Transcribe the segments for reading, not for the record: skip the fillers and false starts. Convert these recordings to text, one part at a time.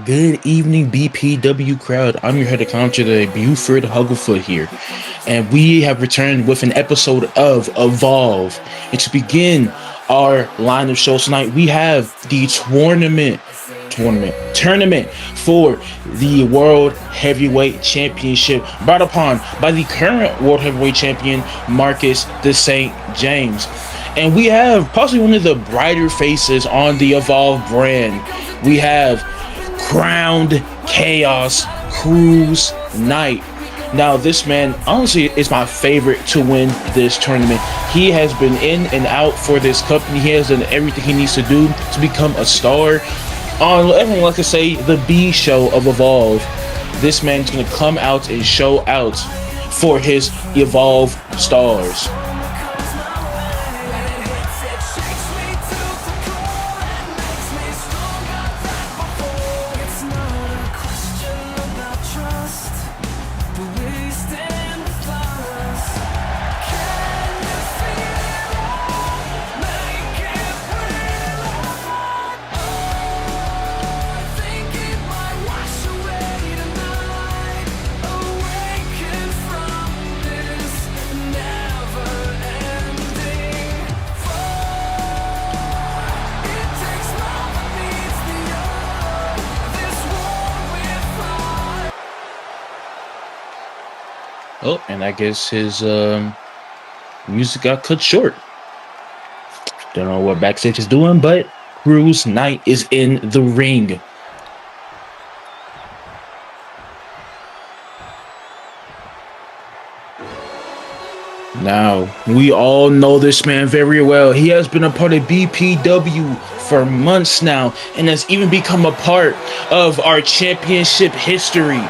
Good evening, BPW crowd. I'm your head of commentary today, Buford Hugglefoot here, and we have returned with an episode of Evolve. And to begin our line of shows tonight, we have the tournament for the World Heavyweight Championship, brought upon by the current World Heavyweight Champion Marcus the St. James. And we have possibly one of the brighter faces on the Evolve brand. We have Crowned Chaos Cruise Knight. Now, this man honestly is my favorite to win this tournament. He has been in and out for this company. He has done everything he needs to do to become a star on, everyone like to say, the B show of Evolve. This man's gonna come out and show out for his Evolve stars. Oh, and I guess his music got cut short. Don't know what backstage is doing, but Cruise Knight is in the ring. Now, we all know this man very well. He has been a part of BPW for months now and has even become a part of our championship history.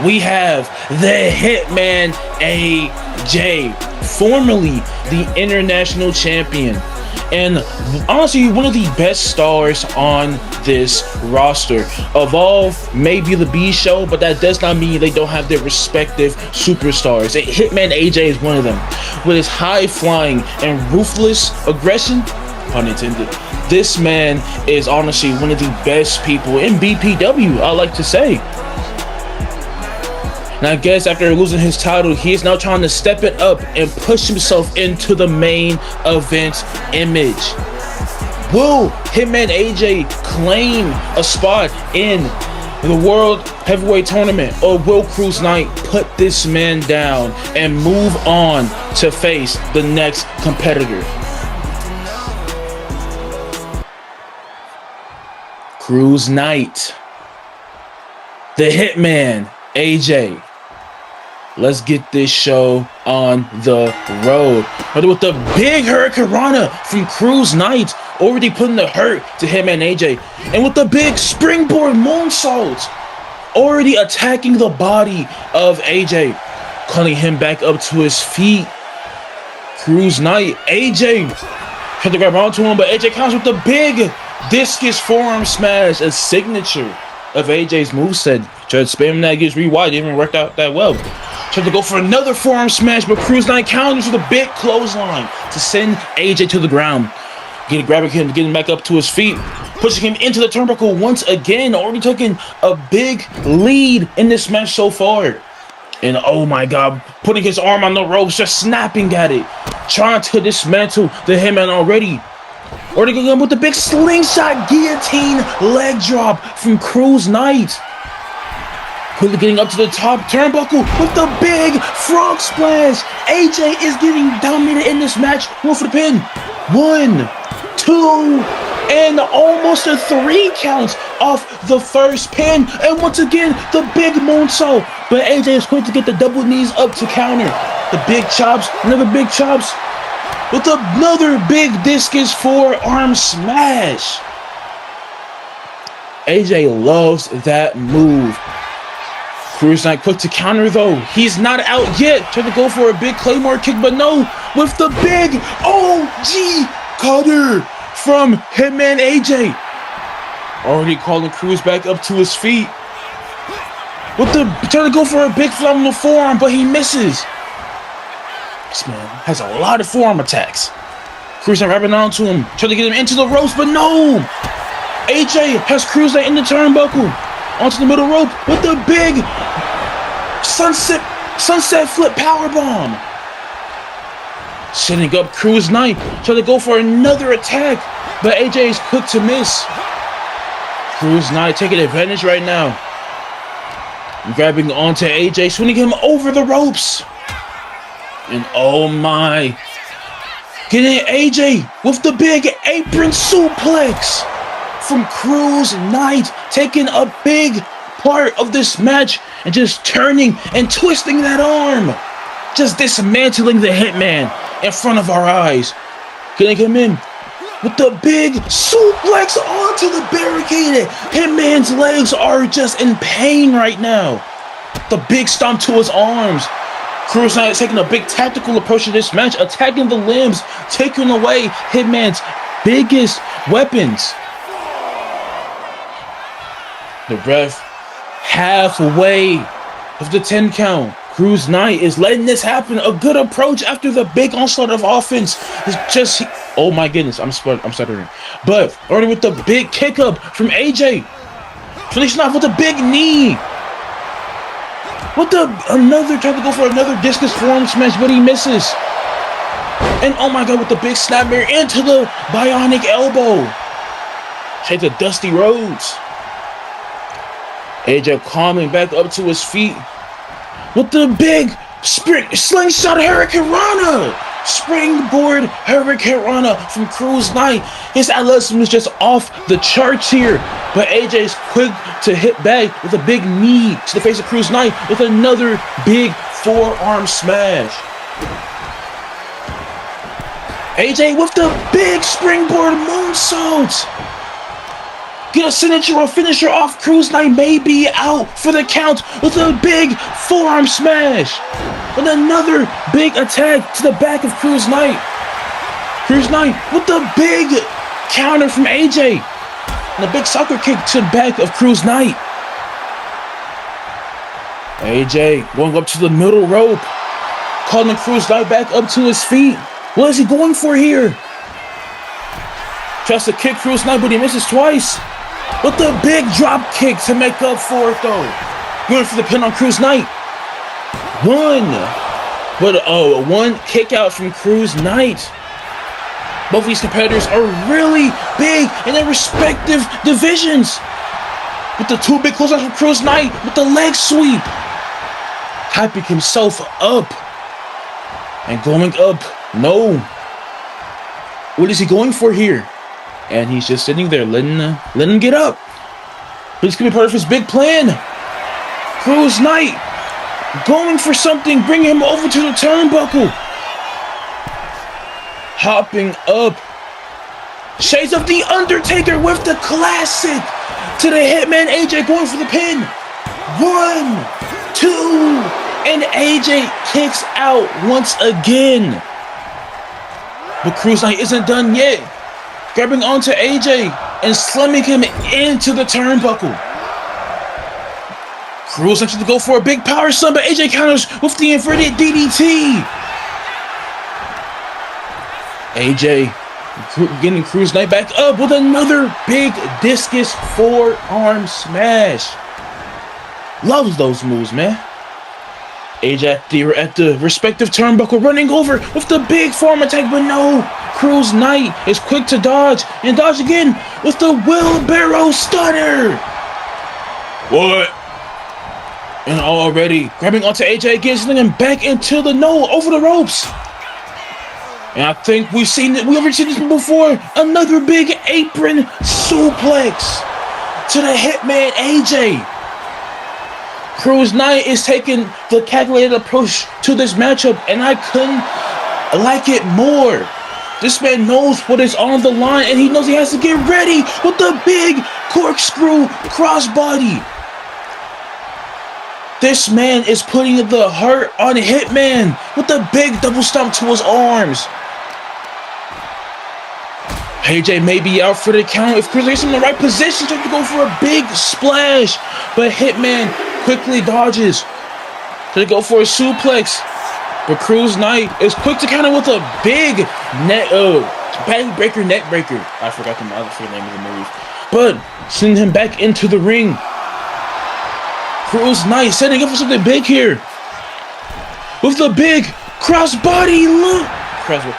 We have the Hitman AJ, formerly the international champion, and honestly one of the best stars on this roster. Evolve may be the B show, but that does not mean they don't have their respective superstars. Hitman AJ is one of them. With his high flying and ruthless aggression, pun intended, this man is honestly one of the best people in BPW, I like to say. And I guess after losing his title, he is now trying to step it up and push himself into the main event image. Will Hitman AJ claim a spot in the World Heavyweight Tournament, or will Cruise Knight put this man down and move on to face the next competitor? Cruise Knight, the Hitman AJ. Let's get this show on the road. With the big Hurricanrana from Cruise Knight, already putting the hurt to Hitman AJ. And with the big springboard moonsault, already attacking the body of AJ, calling him back up to his feet. Cruise Knight, AJ tried to grab onto him, but AJ comes with the big discus forearm smash, a signature of AJ's moveset. Tried to spam that, gets re-wide, didn't even work out that well. Tried to go for another forearm smash, but Cruise Knight counters with a big clothesline to send AJ to the ground. Grabbing him, getting back up to his feet, pushing him into the turnbuckle once again, already taking a big lead in this match so far. And oh my god, putting his arm on the ropes, just snapping at it, trying to dismantle the Hitman already. Already going with the big slingshot guillotine leg drop from Cruise Knight. Quickly getting up to the top turnbuckle with the big frog splash. AJ is getting dominated in this match. Going for the pin. 1, 2, and almost a 3 count off the first pin. And once again, the big moonsault. But AJ is quick to get the double knees up to counter. The big chops, another big chops, with another big discus forearm smash. AJ loves that move. Cruise Knight quick to counter though. He's not out yet. Trying to go for a big Claymore kick, but no. With the big OG cutter from Hitman AJ. Already calling Cruise back up to his feet. Trying to go for a big phenomenal forearm, but he misses. This man has a lot of forearm attacks. Cruise Knight wrapping onto him, trying to get him into the ropes, but no! AJ has Cruise Knight in the turnbuckle. onto the middle rope with the big sunset flip powerbomb. Setting up Cruz Knight, trying to go for another attack, but AJ is quick to miss. Cruz Knight taking advantage right now. Grabbing onto AJ, swinging him over the ropes. And oh my. Getting AJ with the big apron suplex from Cruz Knight, taking a big part of this match and just turning and twisting that arm. Just dismantling the Hitman in front of our eyes. Getting him in with the big suplex onto the barricade. Hitman's legs are just in pain right now. The big stomp to his arms. Cruz Knight is taking a big tactical approach to this match, attacking the limbs, taking away Hitman's biggest weapons. The ref halfway of the 10 count. Cruz Knight is letting this happen. A good approach after the big onslaught of offense. It's just, oh my goodness, I'm stuttering. But already with the big kick up from AJ. Finishing off with a big knee. With trying to go for another discus forearm smash, but he misses. And oh my god, with the big snapmare into the bionic elbow. Straight to Dusty Rhodes. AJ calming back up to his feet. With the big slingshot Hurricanrana. Springboard Hurricanrana from Cruz Knight. His athleticism is just off the charts here. But AJ is quick to hit back with a big knee to the face of Cruz Knight with another big forearm smash. AJ with the big springboard moonsault. Get a signature or finisher off. Cruz Knight may be out for the count with a big forearm smash. With another big attack to the back of Cruz Knight. Cruz Knight with the big counter from AJ. And a big soccer kick to the back of Cruz Knight. AJ going up to the middle rope. Calling Cruz Knight back up to his feet. What is he going for here? Tries to kick Cruz Knight, but he misses twice. With the big drop kick to make up for it though. Going for the pin on Cruz Knight. One kick out from Cruz Knight. Both of these competitors are really big in their respective divisions. With the two big closeouts from Cruz Knight with the leg sweep. Hyping himself up. And going up. No. What is he going for here? And he's just sitting there, letting him get up. This could be part of his big plan. Cruz Knight going for something, bringing him over to the turnbuckle. Hopping up. Shades of the Undertaker with the classic to the Hitman. AJ going for the pin. 1, 2, and AJ kicks out once again. But Cruz Knight isn't done yet. Grabbing onto AJ and slamming him into the turnbuckle. Cruz Knight to go for a big power slam, but AJ counters with the inverted DDT. AJ getting Cruz Knight back up with another big discus forearm smash. Loves those moves, man. AJ at the respective turnbuckle, running over with the big forearm attack, but no. Cruz Knight is quick to dodge and dodge again with the wheelbarrow stunner. What? And already grabbing onto AJ again, slinging him back into the over the ropes. And I think we've already seen this before. Another big apron suplex to the Hitman AJ. Cruz Knight is taking the calculated approach to this matchup, and I couldn't like it more. This man knows what is on the line, and he knows he has to get ready with the big corkscrew crossbody. This man is putting the hurt on Hitman with the big double stomp to his arms. AJ may be out for the count if Cruz is in the right position to go for a big splash, but Hitman quickly dodges to go for a suplex. But Cruz Knight is quick to counter with a big backbreaker, neck breaker. I forgot the name of the move. But send him back into the ring. Cruz Knight setting up for something big here. With the big crossbody look.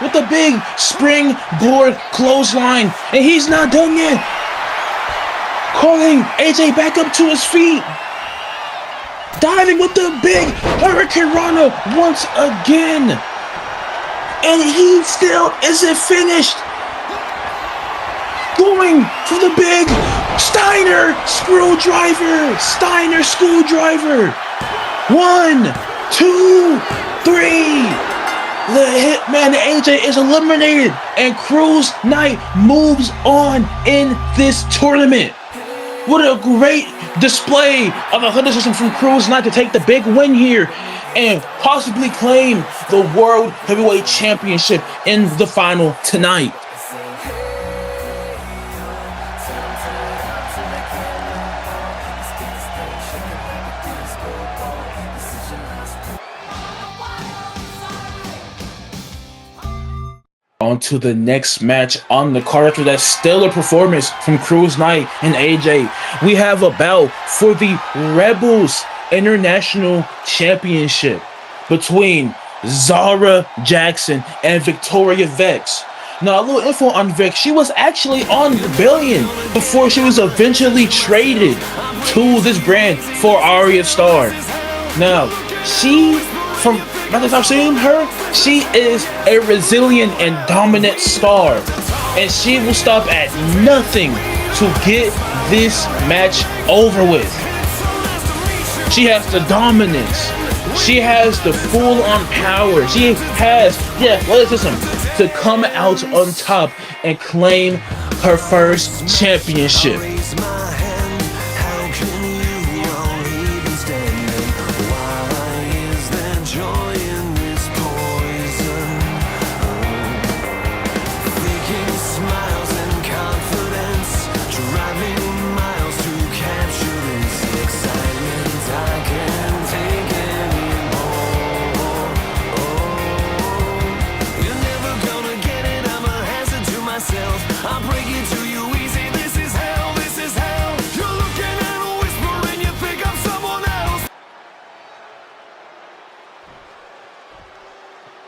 With the big springboard clothesline. And he's not done yet. Calling AJ back up to his feet. Diving with the big Hurricane Rana once again. And he still isn't finished. Going for the big Steiner screwdriver. 1, 2, 3. The Hitman AJ is eliminated. And Cruz Knight moves on in this tournament. What a great display of athleticism from Cruz Knight to take the big win here and possibly claim the World Heavyweight Championship in the final tonight. On to the next match on the card after that stellar performance from Cruz Knight and AJ. We have a bout for the Rebels International Championship between Zara Jackson and Victoria Vex. Now, a little info on Vex. She was actually on Rebellion before she was eventually traded to this brand for Arya Star. Now, from as I've seen her, she is a resilient and dominant star. And she will stop at nothing to get this match over with. She has the dominance. She has the full-on power. She has the athleticism to come out on top and claim her first championship.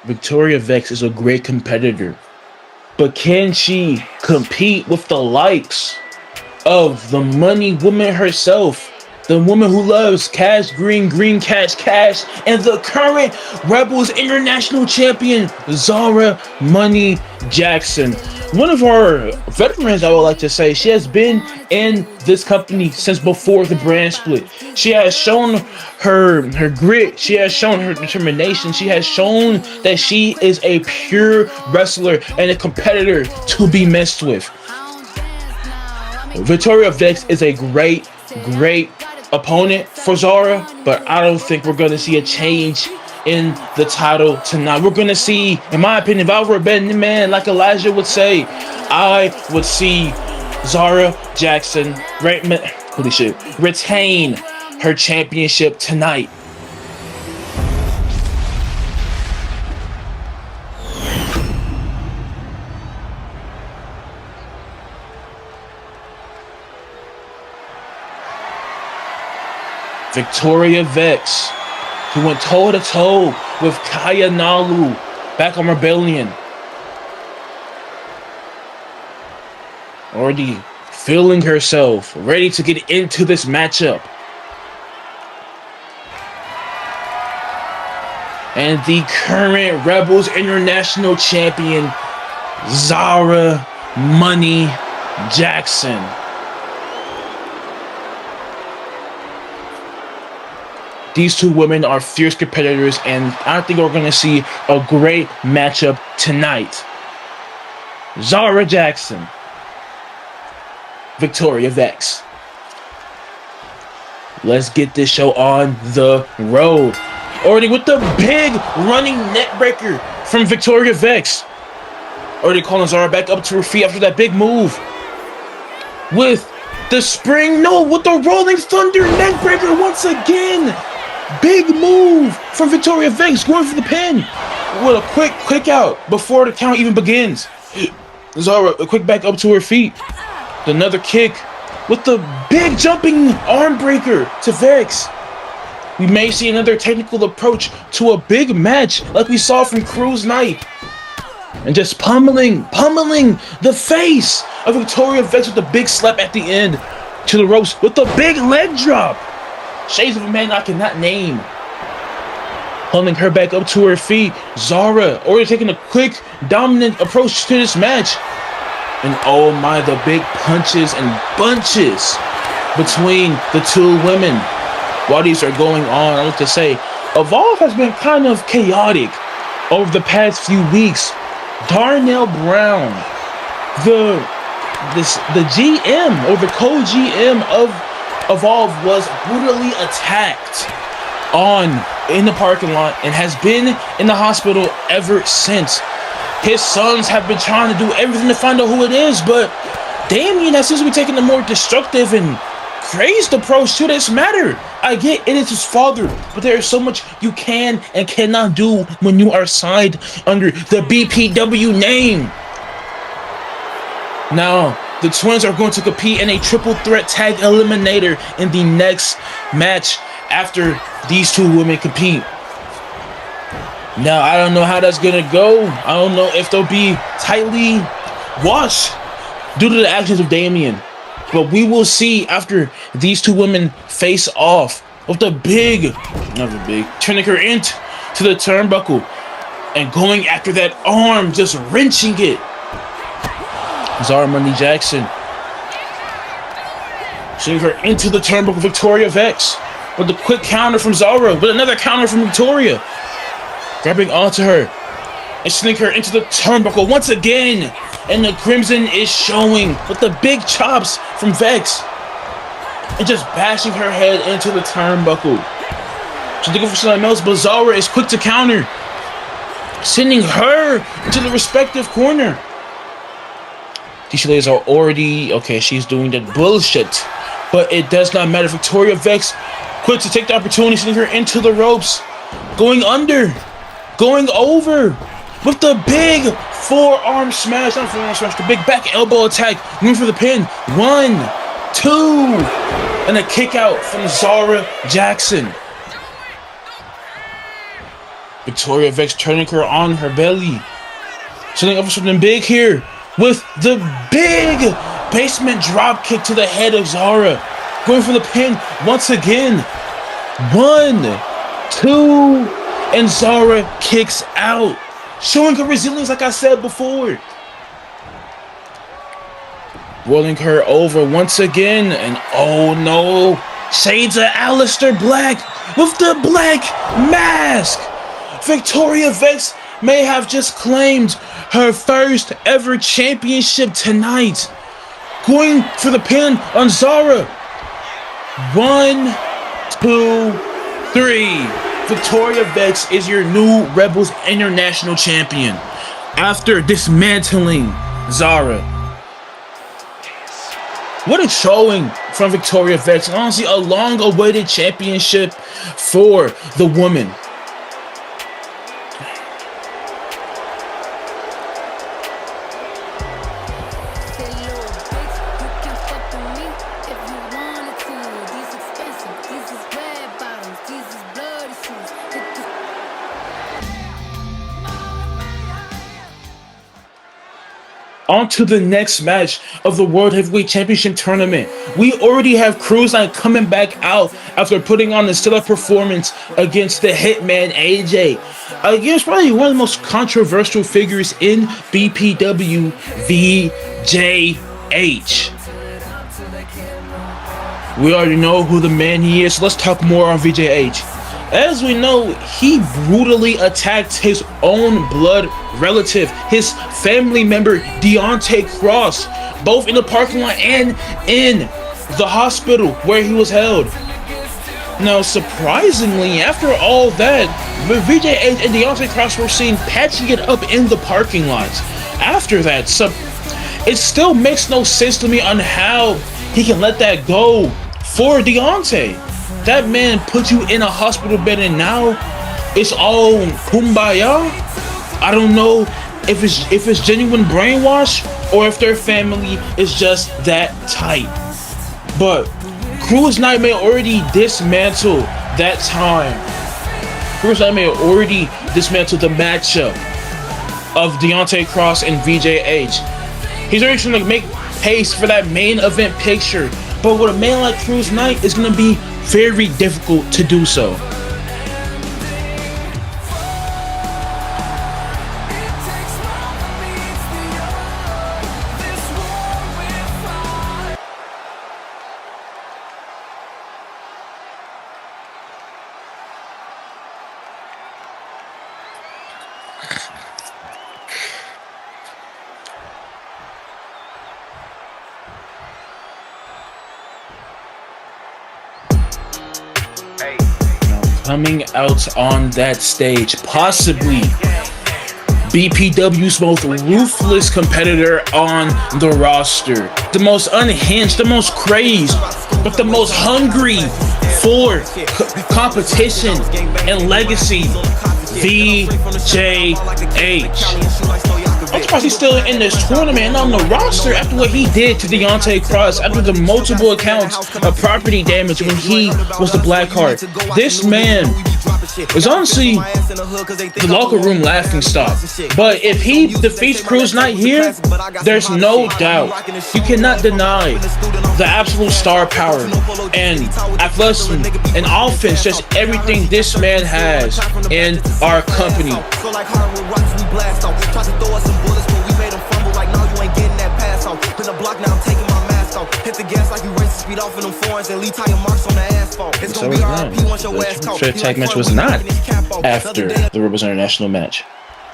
Victoria Vex is a great competitor, but can she compete with the likes of the money woman herself, the woman who loves cash, green, cash, and the current Rebels International Champion, Zara Money Jackson? One of our veterans, I would like to say. She has been in this company since before the brand split. She has shown her grit. She has shown her determination. She has shown that she is a pure wrestler and a competitor to be messed with. Victoria Vex is a great opponent for Zara, but I don't think we're going to see a change in the title tonight. We're going to see, in my opinion, if I were a betting man, like Elijah would say, I would see Zara Jackson retain her championship tonight. Victoria Vex, who went toe-to-toe with Kaya Nalu back on Rebellion. Already feeling herself, ready to get into this matchup. And the current Rebels International Champion, Zara Money Jackson. These two women are fierce competitors, and I think we're going to see a great matchup tonight. Zara Jackson, Victoria Vex. Let's get this show on the road. Already with the big running neck breaker from Victoria Vex. Already calling Zara back up to her feet after that big move. With the Rolling Thunder neck breaker once again. Big move from Victoria Vex, going for the pin. With a quick out before the count even begins. Zara, a quick back up to her feet. Another kick with the big jumping arm breaker to Vex. we may see another technical approach to a big match like we saw from Cruz Knight. And just pummeling the face of Victoria Vex with a big slap at the end to the ropes with a big leg drop. Shades of a man I cannot name. Pulling her back up to her feet. Zara already taking a quick, dominant approach to this match. And oh my, the big punches and bunches between the two women. While these are going on, I want to say, Evolve has been kind of chaotic over the past few weeks. Darnell Brown, the GM or the co-GM of Evolve, was brutally attacked in the parking lot and has been in the hospital ever since. His sons have been trying to do everything to find out who it is, but Damien has seems to be taking a more destructive and crazed approach to this matter. I get it is his father, but there is so much you can and cannot do when you are signed under the BPW name. Now, the twins are going to compete in a triple threat tag eliminator in the next match after these two women compete. Now, I don't know how that's gonna go. I don't know if they'll be tightly watched due to the actions of Damien. But we will see after these two women face off with the turning her into the turnbuckle and going after that arm, just wrenching it. Zara Money Jackson turning her into the turnbuckle. Victoria Vex with a quick counter from Zara, with another counter from Victoria, grabbing onto her and sneak her into the turnbuckle once again. And the crimson is showing with the big chops from Vex and just bashing her head into the turnbuckle. She's looking for something else, but Zara is quick to counter, sending her into the respective corner. These ladies are already, okay, she's doing that bullshit, but it does not matter. Victoria Vex quick to take the opportunity, sending her into the ropes, going under, going over with the big forearm smash, not forearm smash, the big back elbow attack, going for the pin. 1, 2, and a kick out from Zara Jackson. Victoria Vex turning her on her belly, setting up for something big here with the big basement drop kick to the head of Zara, going for the pin once again. 1, 2, and Zara kicks out, showing her resilience like I said before. Rolling her over once again, and oh no, shades of Aleister Black with the black mask. Victoria Vex may have just claimed her first ever championship tonight, going for the pin on Zara. 1, 2, 3. Victoria Vex is your new Rebels International Champion after dismantling Zara. What a showing from Victoria Vex. Honestly, a long-awaited championship for the woman. On to the next match of the World Heavyweight Championship Tournament. We already have Cruz Knight coming back out after putting on a stellar performance against the Hitman AJ. Against probably one of the most controversial figures in BPW, VJH. We already know who the man he is, so let's talk more on VJH. As we know, he brutally attacked his own blood relative, his family member, Deontay Cross, both in the parking lot and in the hospital where he was held. Now, surprisingly, after all that, VJH and Deontay Cross were seen patching it up in the parking lots. After that, so it still makes no sense to me on how he can let that go for Deontay. That man put you in a hospital bed and now it's all kumbaya. I don't know if it's genuine brainwash or if their family is just that tight. But Cruz Knight may already dismantle that time, Cruz Knight may have already dismantled the matchup of Deontay Cross and VJH. He's already trying to make pace for that main event picture, but with a man like Cruz Knight, it's going to be very difficult to do so. Coming out on that stage, possibly BPW's most ruthless competitor on the roster, the most unhinged, the most crazed, but the most hungry for competition and legacy, VJH. I'm surprised he's still in this tournament and on the roster after what he did to Deontay Cross, after the multiple accounts of property damage when he was the black card. This man is honestly the locker room laughing stock. But if he defeats Cruz Knight here, there's no doubt. You cannot deny the absolute star power and athleticism and offense, just everything this man has in our company. Hit the gas like you racing speed off in them foreigns and leave tire marks on the asphalt. It's gonna be RIP once your ass caught. The tag match was not after the Rebels International match,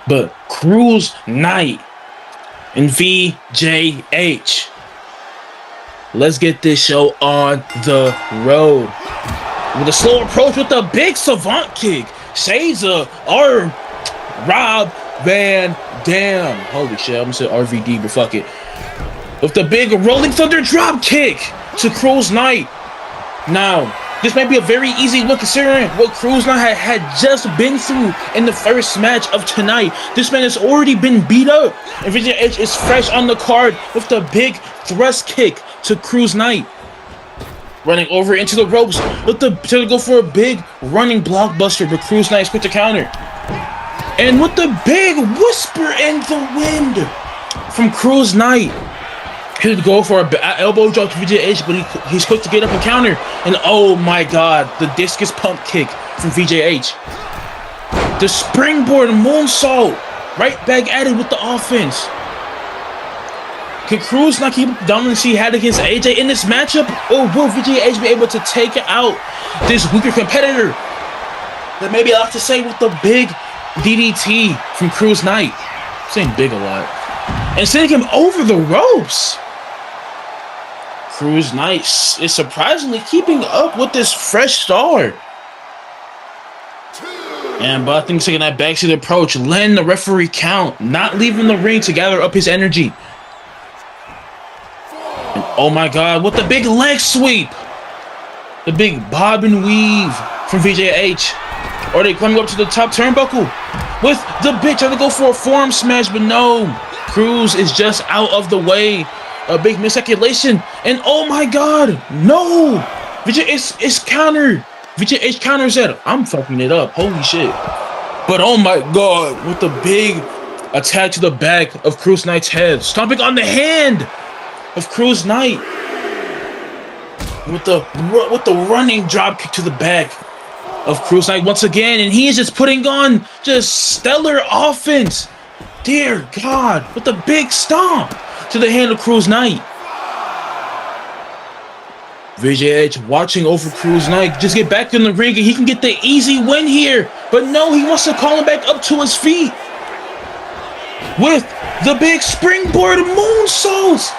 but Cruz Knight and VJH. Let's get this show on the road with a slow approach with a big savant kick. Shades of our Rob Van Dam. Holy shit, I'm gonna say RVD, but fuck it. With the big rolling thunder drop kick to Cruz Knight. Now, this might be a very easy look considering what Cruz Knight had just been through in the first match of tonight. This man has already been beat up, and VJH is fresh on the card with the big thrust kick to Cruz Knight. Running over into the ropes with the to go for a big running blockbuster, but Cruz Knight is quick to counter. And with the big whisper in the wind from Cruz Knight. He'd go for an elbow drop to VJH, but he's quick to get up and counter. And oh my god, the discus pump kick from VJH. The springboard moonsault right back at it with the offense. Can Cruz not keep the dominance he had against AJ in this matchup? Or will VJH be able to take out this weaker competitor? That may be a lot to say with the big DDT from Cruz Knight. I'm saying big a lot. And sending him over the ropes. Cruz Knight is surprisingly keeping up with this fresh star. And but I think taking that backseat approach, letting the referee count, not leaving the ring to gather up his energy. And oh my god, with the big leg sweep. The big bob and weave from VJH. Or they coming up to the top turnbuckle with the big trying to go for a forearm smash, but no. Cruz is just out of the way. A big miscalculation, and oh my god, no! VJH is countered. VJH counters it. I'm fucking it up. Holy shit! But oh my god, with the big attack to the back of Cruz Knight's head, stomping on the hand of Cruz Knight with the running drop kick to the back of Cruz Knight once again, and he is just putting on just stellar offense. Dear God, with the big stomp to the hand of Cruz Knight. VJH watching over Cruz Knight just get back in the ring and he can get the easy win here. But no, he wants to call him back up to his feet with the big springboard moonsaults.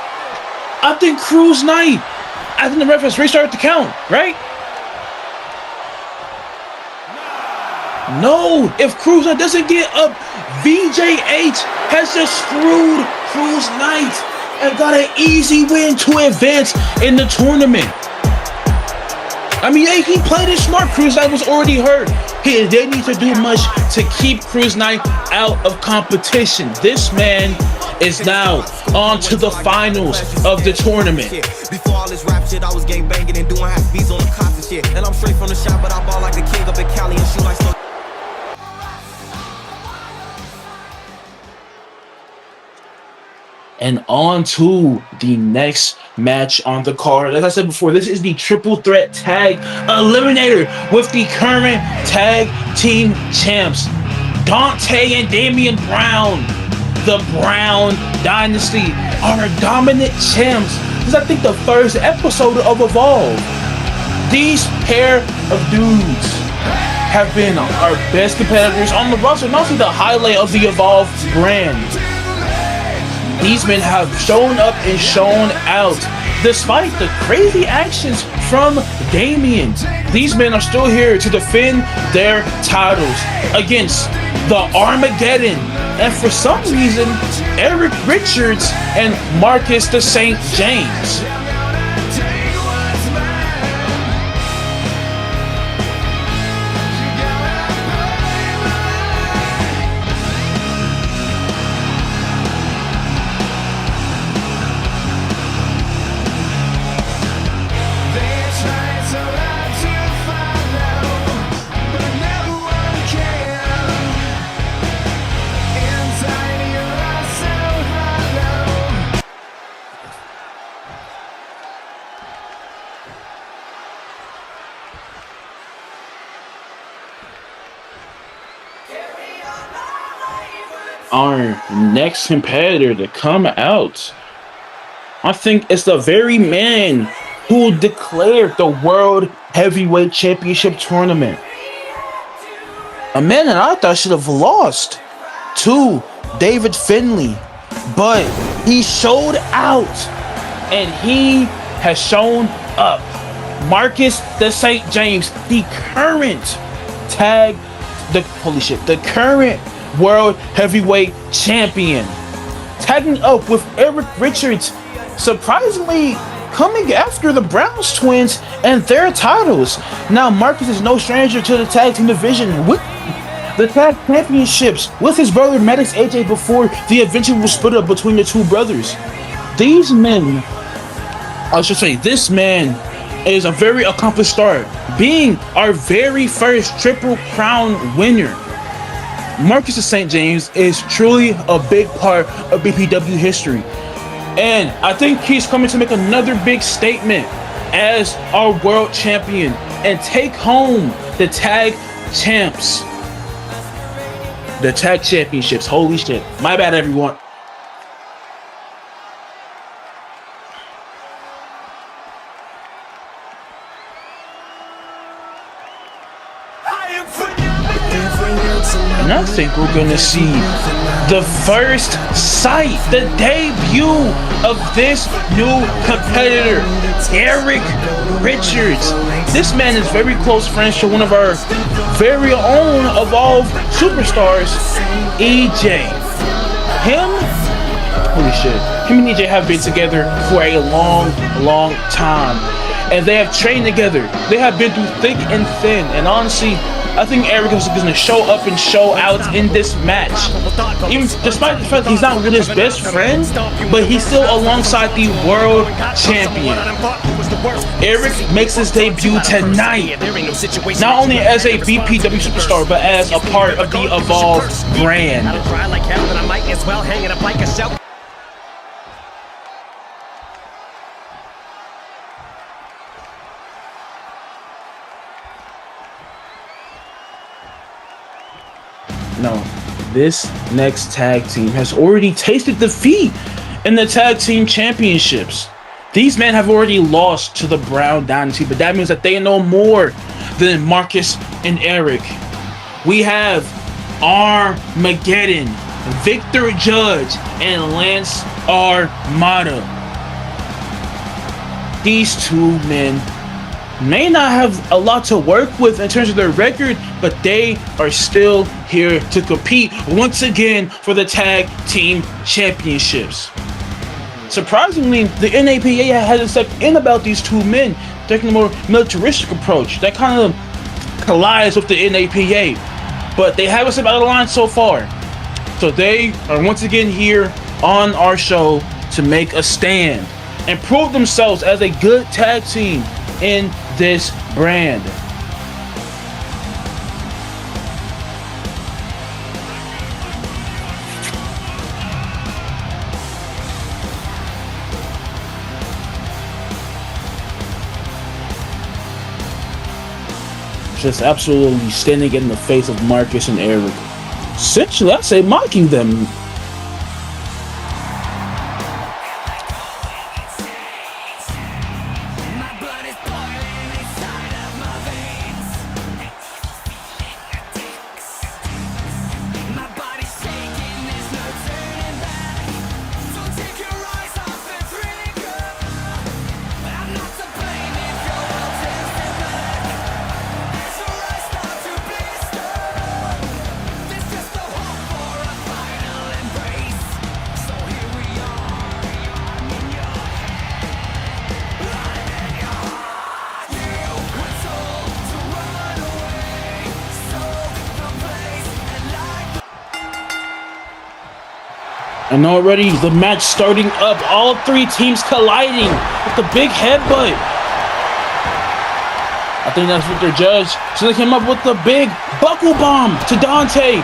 I think Cruz Knight, I think the ref has restarted the count, right? No, if Cruz Knight doesn't get up, VJH has just screwed Cruz Knight and got an easy win to advance in the tournament. I mean, yeah, he played it smart. Cruz Knight was already hurt. They didn't need to do much to keep Cruz Knight out of competition. This man is now on to the finals of the tournament. Before all this rap shit, I was gang banging and doing half beats on the cops and shit. And I'm straight from the shop, but I ball like a king up in Cali and shoot like so. And on to the next match on the card. As I said before, this is the triple threat tag eliminator with the current tag team champs, Dante and Damian Brown. The Brown Dynasty are dominant champs. This is, I think, the first episode of Evolve. These pair of dudes have been our best competitors on the roster, and also the highlight of the Evolve brand. These men have shown up and shown out. Despite the crazy actions from Damian, these men are still here to defend their titles against the Armageddon. And for some reason, Eric Richards and Marcus the St. James. Our next competitor to come out, I think it's the very man who declared the World Heavyweight Championship tournament. A man that I thought should have lost to David Finlay, but he showed out and he has shown up. Marcus the St. James, the current the current World Heavyweight Champion, tagging up with Eric Richards, surprisingly coming after the Browns twins and their titles. Now Marcus is no stranger to the tag team division with the tag championships with his brother Maddox AJ before the eventual split up between the two brothers. These men, I should say, this man is a very accomplished star, being our very first Triple Crown winner. Marcus St. James is truly a big part of BPW history. And I think he's coming to make another big statement as our world champion and take home the tag champs. The tag championships. Holy shit. My bad, everyone. And I think we're gonna see the first sight, the debut of this new competitor, Eric Richards. This man is very close friends to one of our very own Evolve superstars, EJ. Him and EJ have been together for a long time, and they have trained together. They have been through thick and thin, and honestly, I think Eric is going to show up and show out in this match. Even despite the fact that he's not with his best friend, but he's still alongside the world champion. Eric makes his debut tonight, not only as a BPW superstar, but as a part of the Evolve brand. No, this next tag team has already tasted defeat in the tag team championships. These men have already lost to the Brown Dynasty, but that means that they know more than Marcus and Eric. We have Armageddon, Victor Judge, and Lance Armada. These two men may not have a lot to work with in terms of their record, but they are still here to compete once again for the tag team championships. Surprisingly, the NAPA hasn't stepped in about these two men, taking a more militaristic approach that kind of collides with the NAPA, but they haven't stepped out of line so far. So they are once again here on our show to make a stand and prove themselves as a good tag team in this brand. Just absolutely standing in the face of Marcus and Eric. Essentially, I'd say mocking them. And already the match starting up, all three teams colliding with the big headbutt. I think that's what their judge. So they came up with the big buckle bomb to Dante.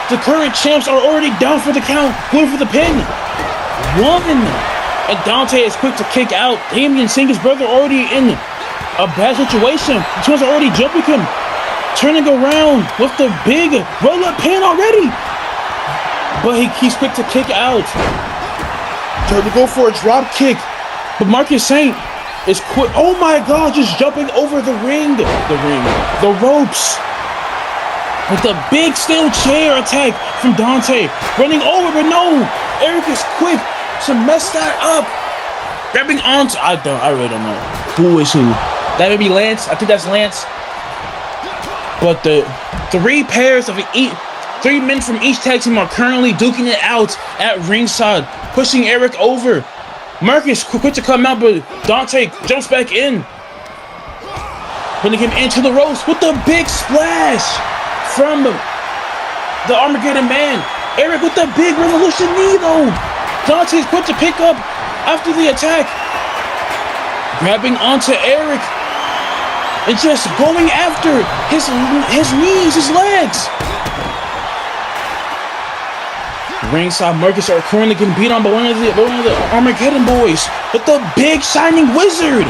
The current champs are already down for the count, going for the pin. One. And Dante is quick to kick out. Damian seeing his brother already in a bad situation. The twins are already jumping him. Turning around with the big roll-up pin already. But he's quick to kick out. Trying to go for a drop kick. But Marcus Saint is quick. Oh my God, just jumping over the ropes. With the big steel chair attack from Dante. Running over, but no. Eric is quick to mess that up. Grabbing onto, I really don't know who is who. That may be Lance. I think that's Lance. But the three men from each tag team are currently duking it out at ringside, pushing Eric over. Marcus quick to come out, but Dante jumps back in, putting him into the ropes with the big splash from the Armageddon Man. Eric with the big Revolution knee though. Dante's quick to pick up after the attack, grabbing onto Eric and just going after his knees, his legs. Ringside, Marcus are currently getting beat on by one of the Armageddon boys with the big shining wizard.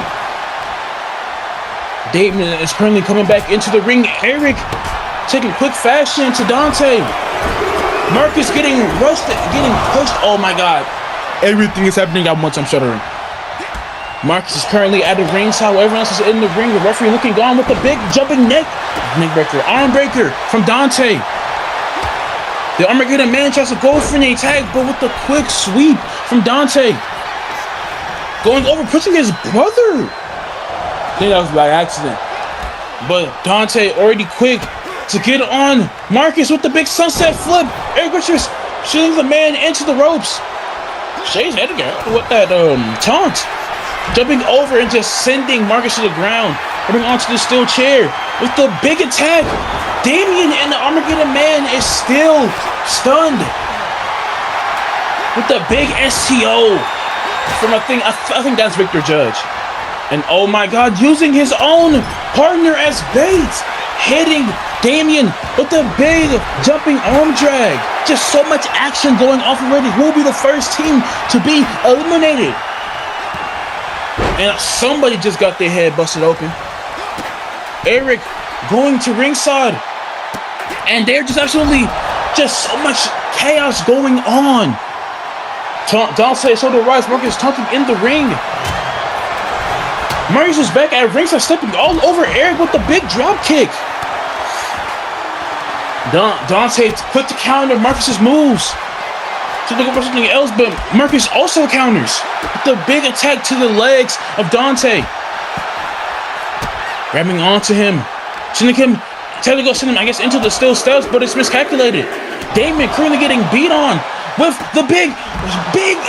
Damian is currently coming back into the ring. Eric taking quick fashion to Dante. Marcus getting rushed, getting pushed. Oh my God. Everything is happening at once. I'm shuddering. Marcus is currently at the ringside while everyone else is in the ring. The referee looking on with the big jumping neck breaker, arm breaker from Dante. The Armageddon Man tries to go for the attack, but with the quick sweep from Dante. Going over, pushing his brother. I think that was by accident. But Dante already quick to get on Marcus with the big sunset flip. Eric Richards shooting the man into the ropes. Shay's Edgar with that taunt. Jumping over and just sending Marcus to the ground. Coming onto the steel chair with the big attack. Damian and the Armageddon Man is still stunned. With the big STO from I think that's Victor Judge. And oh my God, using his own partner as bait. Hitting Damian with the big jumping arm drag. Just so much action going off already. Who will be the first team to be eliminated? And somebody just got their head busted open. Eric going to ringside. And they're just absolutely just so much chaos going on. Dante shoulder rise. Marcus taunting in the ring. Marcus is back at ringside, stepping all over Eric with the big drop kick. Dante quick to counter Marcus's moves. To look for something else, but Marcus also counters with the big attack to the legs of Dante. Grabbing onto him. Sending him, trying to go send him, I guess, into the steel steps, but it's miscalculated. Damian currently getting beat on with the big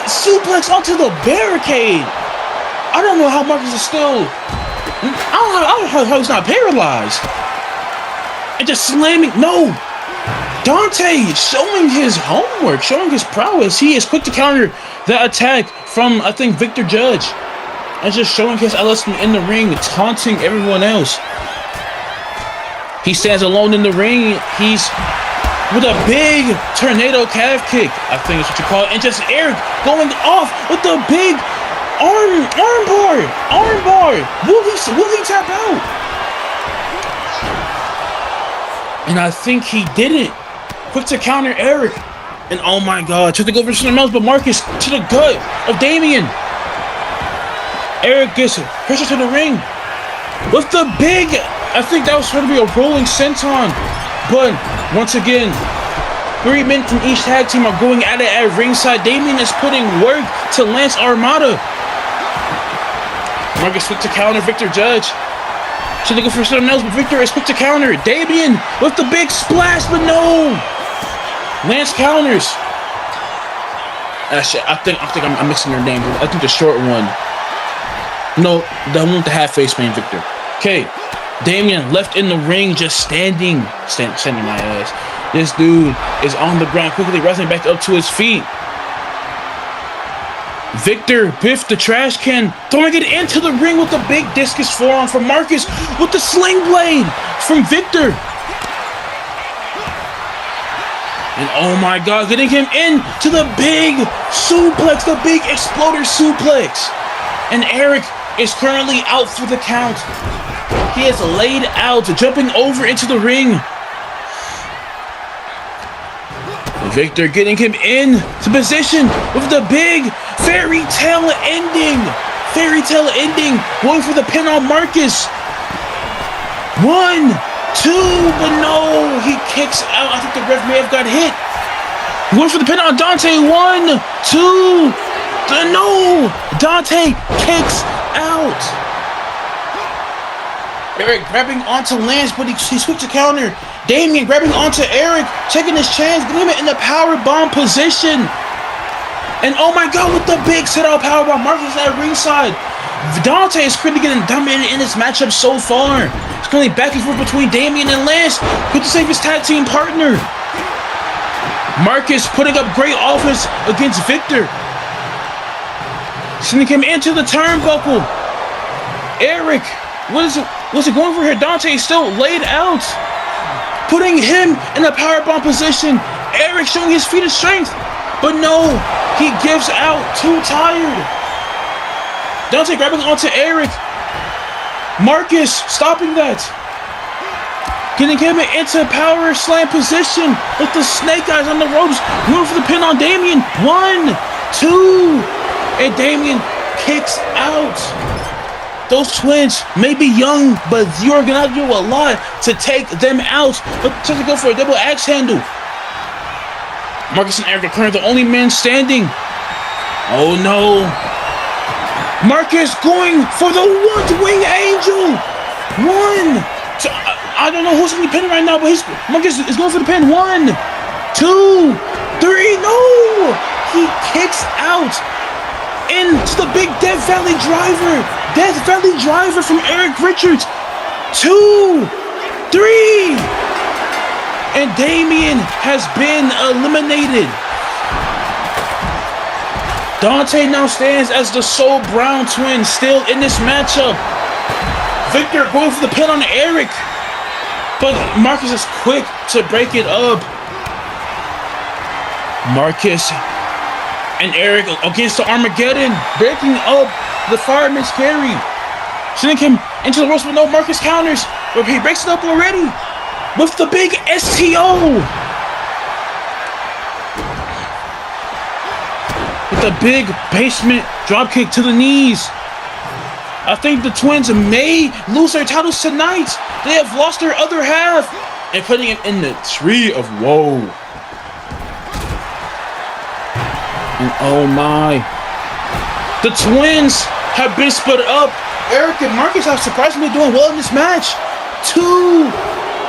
suplex onto the barricade. I don't know how Marcus is still, I don't know how he's not paralyzed. And just slamming, no. Dante showing his homework, showing his prowess. He is quick to counter that attack from, I think, Victor Judge. And just showing his athleticism in the ring, taunting everyone else. He stands alone in the ring. He's with a big tornado calf kick, I think is what you call it. And just Eric going off with the big arm bar. Will he tap out? And I think he didn't. Quick to counter Eric. And oh my god, tried to go for something else, but Marcus to the gut of Damian. Eric gets pressure to the ring. With the big, I think that was going to be a rolling senton. But once again, 3 men from each tag team are going at it at ringside. Damian is putting work to Lance Armada. Marcus quick to counter Victor Judge. Should they go for something else, but Victor is quick to counter. Damian with the big splash, but no. Lance counters. Actually, I think I'm mixing their names. I think the short one. No, the one with the half face man, Victor. Okay, Damian left in the ring, just standing my ass. This dude is on the ground, quickly rising back up to his feet. Victor biffed the trash can, throwing it into the ring with the big discus forearm from Marcus with the sling blade from Victor. And oh my god, getting him into the big suplex, the big exploder suplex. And Eric is currently out for the count. He is laid out, jumping over into the ring. Victor getting him into position with the big fairy tale ending. Going for the pin on Marcus. 1, 2, but no, he kicks out. I think the ref may have got hit. Going for the pin on Dante. 1, 2, no, Dante kicks out. Eric grabbing onto Lance, but he's quick to counter. Damian grabbing onto Eric, taking his chance, getting him in the powerbomb position. And oh my god, with the big set-out powerbomb, Marcus at ringside. Dante is currently getting dominated in this matchup so far. It's currently back and forth between Damian and Lance, quick to save his tag team partner. Marcus putting up great offense against Victor. Sending him into the turnbuckle. Eric, what's it going for here? Dante is still laid out. Putting him in a powerbomb position. Eric showing his feat of strength. But no, he gives out, too tired. Dante grabbing onto Eric. Marcus stopping that. Getting him into power slam position with the snake eyes on the ropes. Going for the pin on Damian. 1, 2. And Damian kicks out. Those twins may be young, but you're gonna do a lot to take them out. But trying to go for a double axe handle. Marcus and Eric are currently the only men standing. Oh no. Marcus going for the one-wing angel. 1, 2. I don't know who's gonna be pinning right now, but Marcus is going for the pin. 1, 2, 3. No! He kicks out into the big Death Valley Driver. Death Valley Driver from Eric Richards. 2, 3. And Damian has been eliminated. Dante now stands as the sole Brown twin still in this matchup. Victor going for the pin on Eric. But Marcus is quick to break it up. Marcus and Eric against the Armageddon, breaking up the fireman's carry. Sending him into the ropes, but no, Marcus counters. But he breaks it up already with the big STO. With the big basement dropkick to the knees. I think the twins may lose their titles tonight. They have lost their other half. And putting him in the tree of woe. And oh my. The twins have been split up. Eric and Marcus are surprisingly doing well in this match. 2.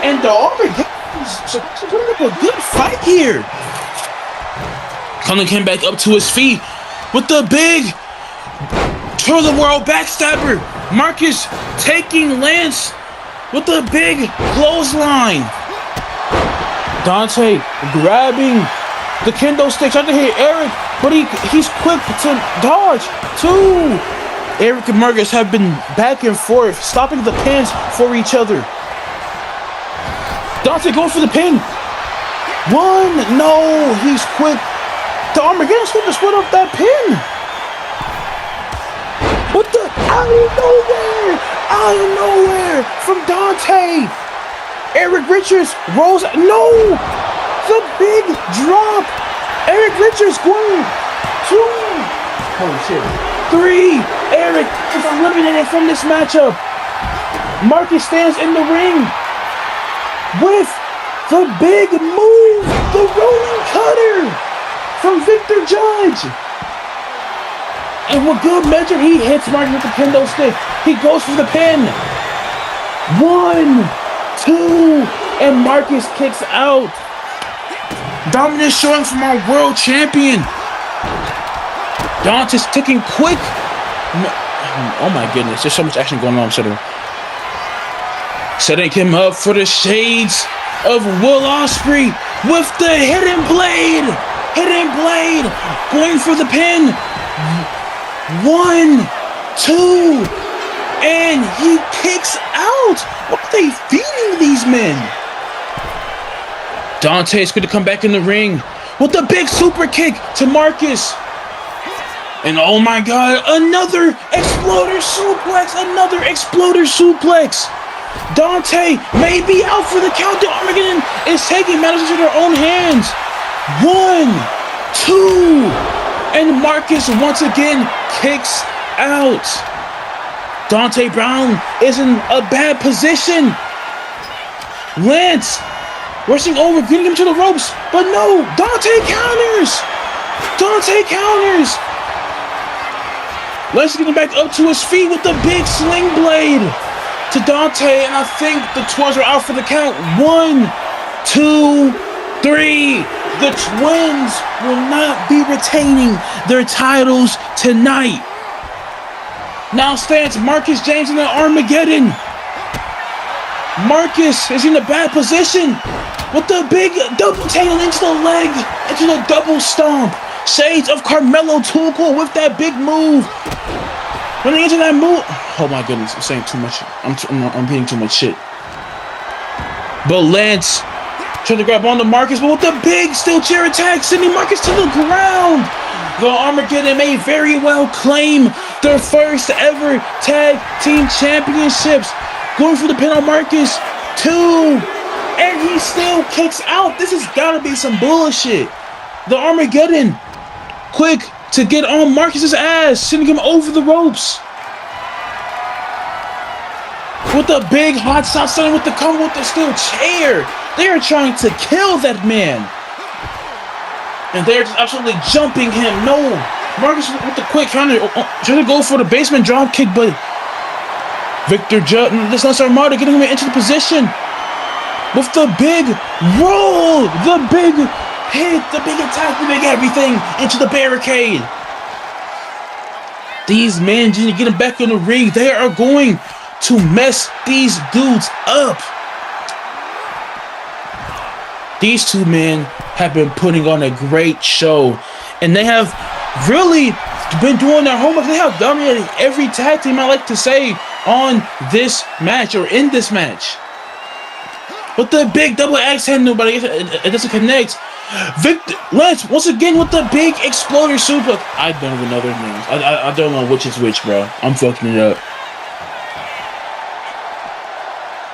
And the Armageddon's putting up a good fight here. Coming him back up to his feet with the big Tour of the World backstabber. Marcus taking Lance with the big clothesline. Dante grabbing the kendo stick, trying to hit Eric, but he's quick to dodge. 2. Eric and Marcus have been back and forth, stopping the pins for each other. Dante goes for the pin. 1. No, he's quick. The Armageddon's quick to split up that pin. What the? Out of nowhere! Out of nowhere! From Dante! Eric Richards rolls. No! The big drop! Eric Richards going 2. Holy shit. 3. Eric is eliminated from this matchup. Marcus stands in the ring with the big move, the rolling cutter from Victor Judge. And with good measure, he hits Marcus with the kendo stick. He goes for the pin. 1, 2, and Marcus kicks out. Dominance showing from our world champion. Dante's ticking quick. Oh my goodness, there's so much action going on. Setting him up for the shades of Will Ospreay with the hidden blade. Hidden blade. Going for the pin. 1, 2, and he kicks out. What are they feeding these men? Dante's going to come back in the ring with a big super kick to Marcus. And oh my God, another exploder suplex. Another exploder suplex. Dante may be out for the count. The Armageddon is taking matters into their own hands. 1, 2. And Marcus once again kicks out. Dante Brown is in a bad position. Lance rushing over, getting him to the ropes. But no, Dante counters. Dante counters. Lance is getting back up to his feet with the big sling blade to Dante. And I think the Twins are out for the count. 1, 2, 3. The Twins will not be retaining their titles tonight. Now stands Marcus James in the Armageddon. Marcus is in a bad position with the big double tail into the leg, into the double stomp. Shades of Carmelo Tuchel with that big move. Running into that move. Oh my goodness, I'm saying too much. I'm being too much shit. But Lance trying to grab on to Marcus, but with the big steel chair attack, sending Marcus to the ground. The Armageddon may very well claim their first ever tag team championships. Going for the pin on Marcus. 2. And he still kicks out. This has got to be some bullshit. The Armageddon quick to get on Marcus's ass, sending him over the ropes. With the big hot shot, starting with the combo with the steel chair. They are trying to kill that man. And they're just absolutely jumping him. No. Marcus with the quick counter. Trying to go for the basement drop kick, but Victor Judd, this Lance Armada getting him into the position. With the big roll. The big hit. The big attack. The big everything into the barricade. These men need to get him back in the ring. They are going to mess these dudes up. These two men have been putting on a great show, and they have really been doing their homework. They have dominated every tag team, I like to say, on this match or in this match. With the big double axe handle, but it doesn't connect. Victor Lance once again with the big exploder suplex. I don't even know their names. I don't know which is which, bro. I'm fucking it up.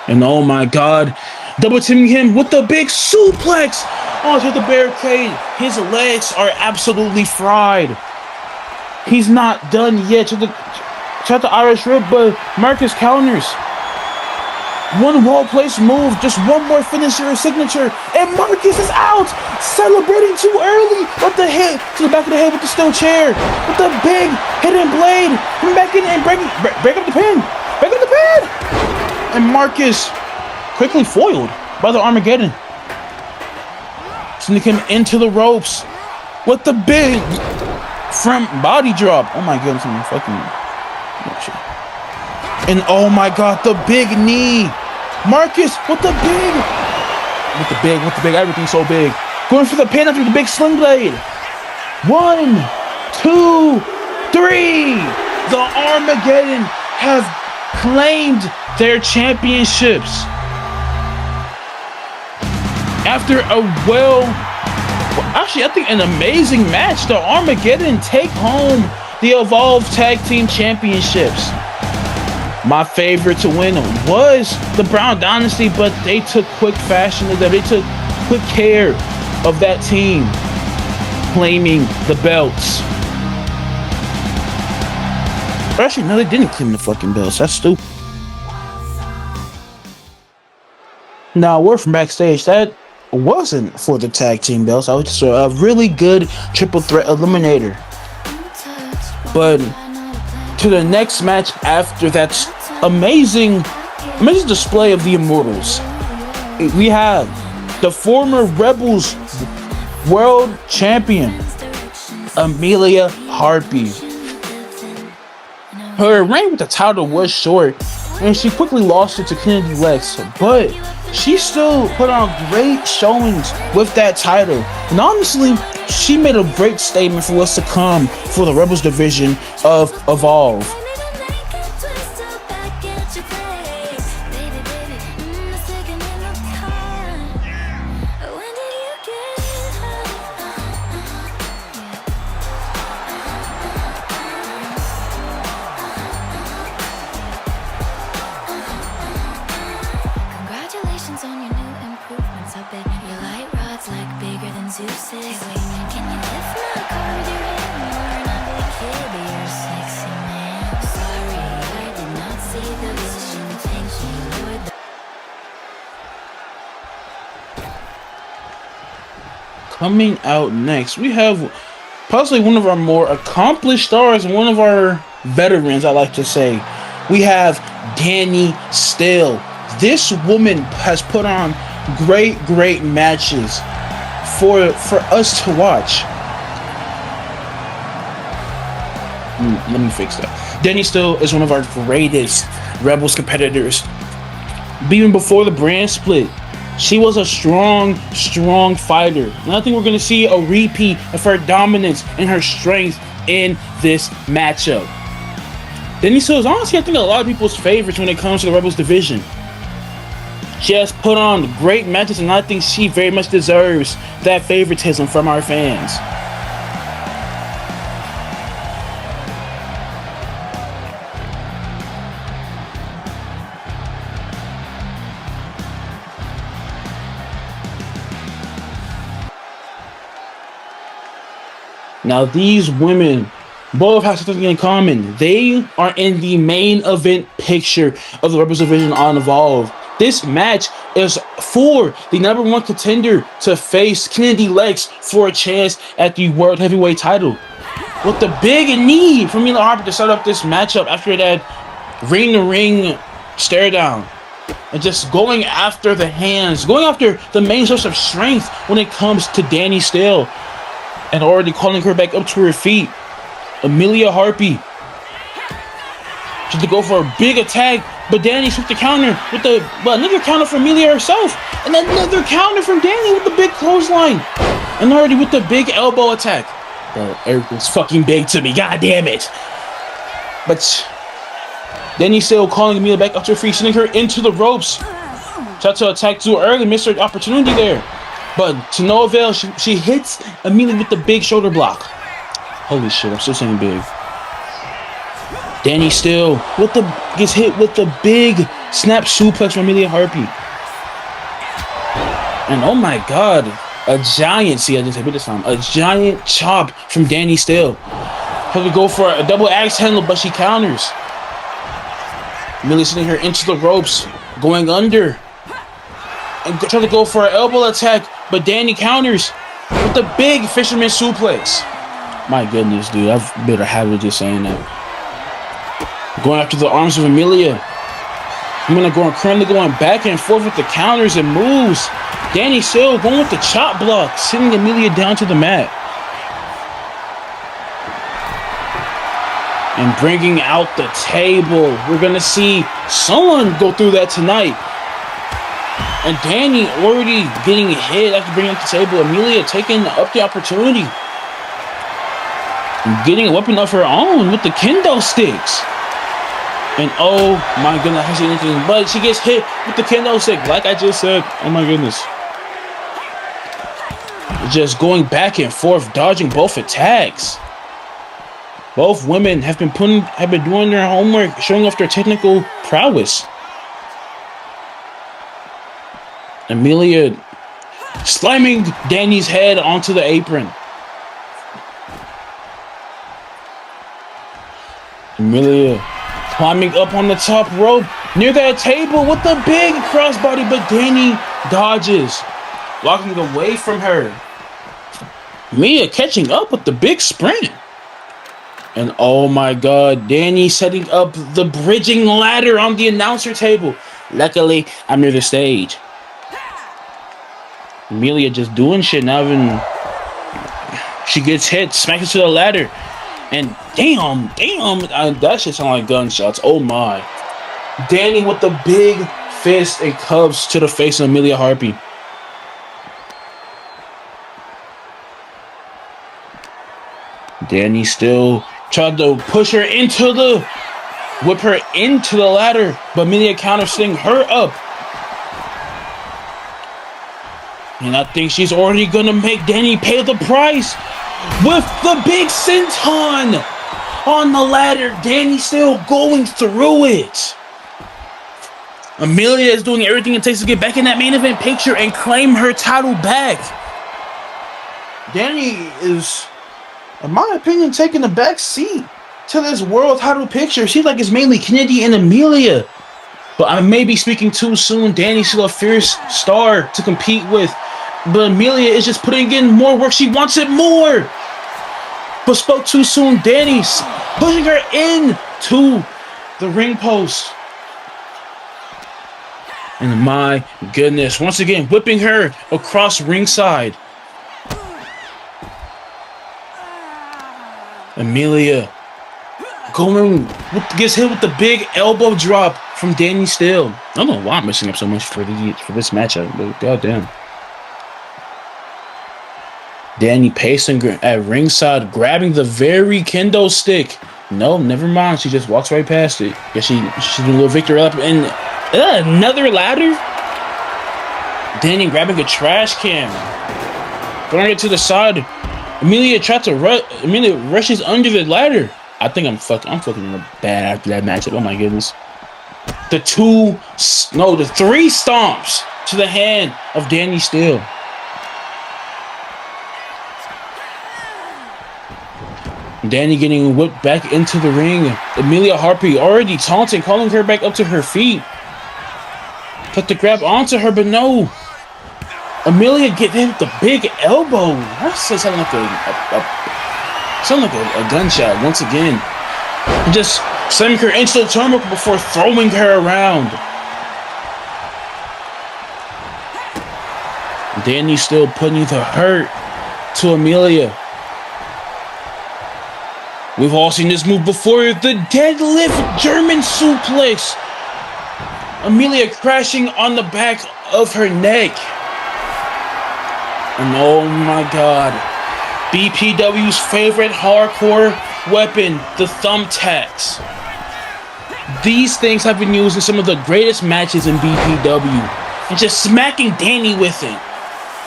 And oh my God. Double teaming him with the big suplex onto the barricade. His legs are absolutely fried. He's not done yet. Shot the Irish Rip, but Marcus counters. One wall place move, just one more finisher or signature, and Marcus is out. Celebrating too early with the hit to the back of the head with the steel chair. With the big hidden blade. Coming back in and break up the pin. Break up the pin. And Marcus quickly foiled by the Armageddon. Sending him into the ropes with the big front body drop. Oh my goodness, I'm fucking shit. And oh my God, the big knee. Marcus with the big with the big, everything's so big. Going for the pin after the big sling blade. 1, 2, 3. The Armageddon have claimed their championships. After I think an amazing match, the Armageddon take home the Evolve Tag Team Championships. My favorite to win was the Brown Dynasty, but they took quick fashion of that. They took quick care of that team, claiming the belts. Actually, no, they didn't claim the fucking belts. That's stupid. Now, word from backstage, that wasn't for the tag team belts. I was just a really good triple threat eliminator. But to the next match after that amazing display of the Immortals, we have the former Rebels World Champion, Amelia Harpy. Her reign with the title was short, and she quickly lost it to Kennedy Lex, but she still put on great showings with that title. And honestly, she made a great statement for what's to come for the Rebels division of Evolve. On your new improvements, I bet your light rod's like bigger than Zeus's. Can you lift my car with your hand? You're an ugly kid, but you're a sexy man. Sorry, I did not see the vision. Thank you, Lord. Coming out next, we have possibly one of our more accomplished stars and one of our veterans, I like to say. We have Danny Steele. This woman has put on great matches for us to watch. Let me fix that. Danny Steele is one of our greatest Rebels competitors. Even before the brand split, she was a strong fighter. And I think we're going to see a repeat of her dominance and her strength in this matchup. Danny Steele is honestly, I think, a lot of people's favorites when it comes to the Rebels division. She has put on great matches, and I think she very much deserves that favoritism from our fans. Now, these women both have something in common. They are in the main event picture of the Rebels division on Evolve. This match is for the #1 contender to face Kennedy Lex for a chance at the World Heavyweight title. With the big need for Amelia Harpy to set up this matchup after that ring-to-ring stare down. And just going after the hands, going after the main source of strength when it comes to Danny Steele. And already calling her back up to her feet. Amelia Harpy. Just to go for a big attack, but Danny took the counter with another counter from Amelia herself, and another counter from Danny with the big clothesline, and already with the big elbow attack. Bro, everything's fucking big to me, god damn it. But Danny still calling Amelia back up to her feet, sending her into the ropes. Tried to attack too early, missed her opportunity there, but to no avail. She hits Amelia with the big shoulder block. Holy shit, I'm still saying big. Danny Steele gets hit with the big snap suplex from Amelia Harpy. And oh my god, a giant chop from Danny Steele. Had to go for a double axe handle, but she counters. Amelia sending her into the ropes, going under. And trying to go for an elbow attack, but Danny counters with the big fisherman suplex. My goodness, dude, I've built a habit of just saying that. Going after the arms of Amelia. Currently going back and forth with the counters and moves. Danny Steele going with the chop block, sending Amelia down to the mat. And bringing out the table. We're going to see someone go through that tonight. And Danny already getting hit after bringing up the table. Amelia taking up the opportunity. Getting a weapon of her own with the kendo sticks. And oh my goodness, I haven't seen anything, but she gets hit with the kendo stick, like I just said. Oh my goodness. Just going back and forth, dodging both attacks. Both women have been doing their homework, showing off their technical prowess. Amelia slamming Danny's head onto the apron. Amelia climbing up on the top rope near that table with the big crossbody, but Danny dodges, walking away from her. Mia catching up with the big sprint. And oh my god, Danny setting up the bridging ladder on the announcer table. Luckily, I'm near the stage. Amelia just doing shit now. Even she gets hit, smacks into the ladder. And damn, that shit sound like gunshots. Oh my. Danny with the big fist and clubs to the face of Amelia Harpy. Danny still tried to whip her into the ladder, but Amelia counter-sting her up. And I think she's already gonna make Danny pay the price with the big senton on the ladder. Danny still going through it. Amelia is doing everything it takes to get back in that main event picture and claim her title back. Danny is, in my opinion, taking the back seat to this world title picture. Seems like it's mainly Kennedy and Amelia. But I may be speaking too soon. Danny's still a fierce star to compete with. But Amelia is just putting in more work. She wants it more. But spoke too soon. Danny's pushing her into the ring post. And my goodness, once again, whipping her across ringside. Amelia gets hit with the big elbow drop from Danny Steele. I don't know why I'm messing up so much for this matchup, but goddamn. Danny pacing at ringside, grabbing the very kendo stick. No, never mind. She just walks right past it. Yeah, she's doing a little victory up and another ladder. Danny grabbing a trash can, throwing it to the side. Amelia rushes under the ladder. I think I'm fucking bad after that matchup. Oh my goodness. The three stomps to the hand of Danny Steele. Danny getting whipped back into the ring. Amelia Harpy already taunting, calling her back up to her feet. Put the grab onto her, but no. Amelia get hit with the big elbow. That sounded like a gunshot once again. Just slamming her into the turnbuckle before throwing her around. Danny still putting the hurt to Amelia. We've all seen this move before. The deadlift German suplex. Amelia crashing on the back of her neck. And oh my god. BPW's favorite hardcore weapon, the thumbtacks. These things have been used in some of the greatest matches in BPW. And just smacking Danny with it.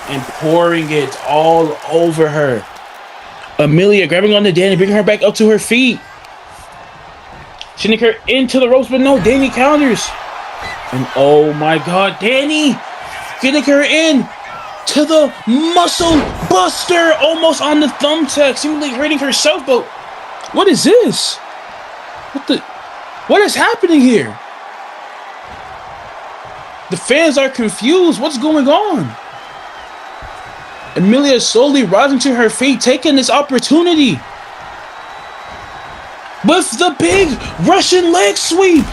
And pouring it all over her. Amelia grabbing onto Danny, bringing her back up to her feet. Sending her into the ropes, but no, Danny counters. And oh my god, Danny getting her in to the muscle buster, almost on the thumbtack, seemingly hurting herself, but what is this? What is happening here? The fans are confused. What's going on? Amelia is slowly rising to her feet, taking this opportunity with the big Russian leg sweep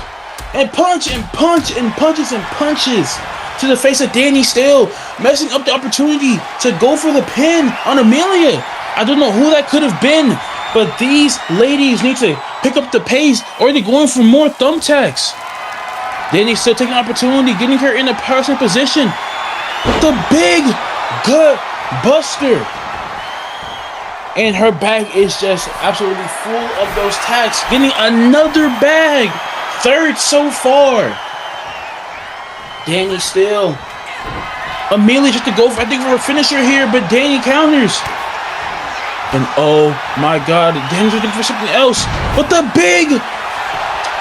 and punch and punch and punches and punches to the face of Danny Steele, messing up the opportunity to go for the pin on Amelia. I don't know who that could have been, but these ladies need to pick up the pace or they're going for more thumbtacks. Danny's still taking opportunity, getting her in a personal position with the big gut buster. And her bag is just absolutely full of those tags. Getting another bag. Third so far. Danny still. Amelia just to go for, I think, for a finisher here, but Danny counters. And oh my God, Danny's looking for something else. With the big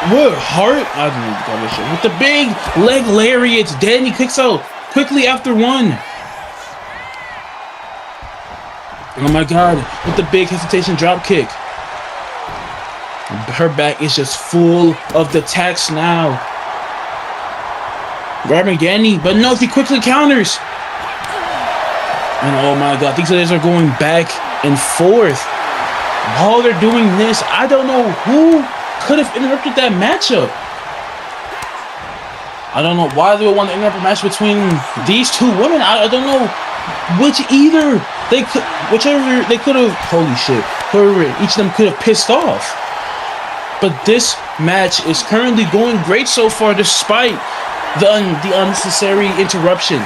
heart. I don't know what that shit. With the big leg lariats, Danny kicks out quickly after one. Oh my God, with the big hesitation drop kick. Her back is just full of the tax now. Grabbing Danny, but no, he quickly counters. And oh my God, these guys are going back and forth. While they're doing this, I don't know who could have interrupted that matchup. I don't know why they would want to interrupt a match between these two women. I don't know whichever they could have, holy shit, whoever each of them could have pissed off. But this match is currently going great so far, despite the unnecessary interruption.